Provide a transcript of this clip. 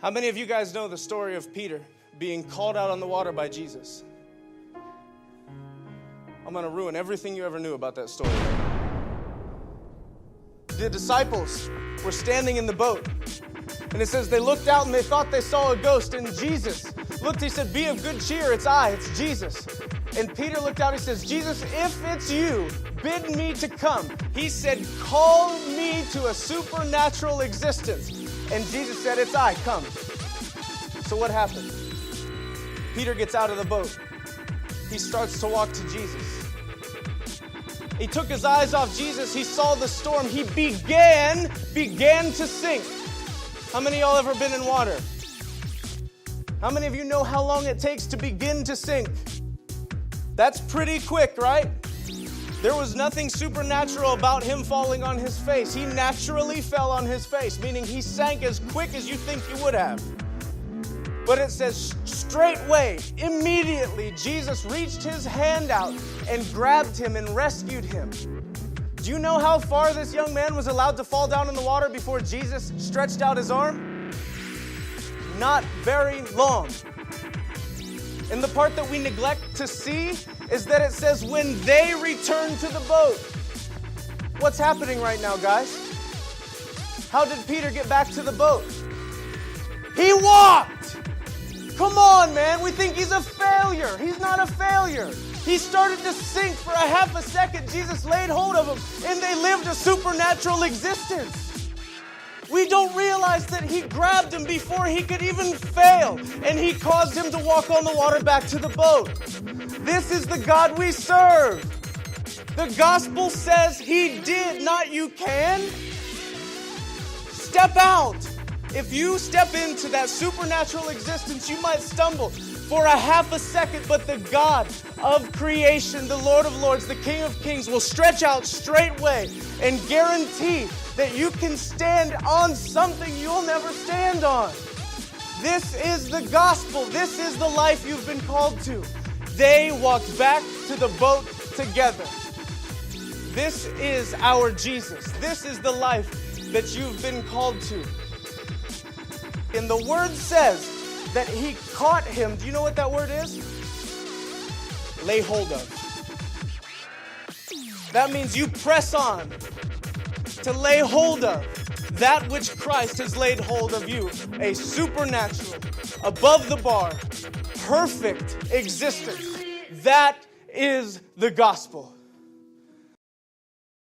How many of you guys know the story of Peter being called out on the water by Jesus? I'm going to ruin everything you ever knew about that story. The disciples were standing in the boat, and it says they looked out and they thought they saw a ghost, and Jesus looked, he said, "Be of good cheer, it's I, it's Jesus." And Peter looked out, he says, "Jesus, if it's you, bid me to come." He said, "Call me to a supernatural existence." And Jesus said, "It's I, come." So what happened? Peter gets out of the boat. He starts to walk to Jesus. He took his eyes off Jesus. He saw the storm. He began to sink. How many of y'all ever been in water? How many of you know how long it takes to begin to sink? That's pretty quick, right? There was nothing supernatural about him falling on his face. He naturally fell on his face, meaning he sank as quick as you think he would have. But it says straightway, immediately, Jesus reached his hand out and grabbed him and rescued him. Do you know how far this young man was allowed to fall down in the water before Jesus stretched out his arm? Not very long. And the part that we neglect to see is that it says when they returned to the boat. What's happening right now, guys? How did Peter get back to the boat? He walked! Come on, man. We think he's a failure. He's not a failure. He started to sink for a half a second. Jesus laid hold of him, and they lived a supernatural existence. We don't realize that he grabbed him before he could even fail, and he caused him to walk on the water back to the boat. This is the God we serve. The gospel says he did, not you can. Step out. If you step into that supernatural existence, you might stumble for a half a second, but the God of creation, the Lord of Lords, the King of Kings will stretch out straightway and guarantee that you can stand on something you'll never stand on. This is the gospel. This is the life you've been called to. They walked back to the boat together. This is our Jesus. This is the life that you've been called to. And the word says that he caught him. Do you know what that word is? Lay hold of. That means you press on to lay hold of that which Christ has laid hold of you. A supernatural, above the bar, perfect existence. That is the gospel.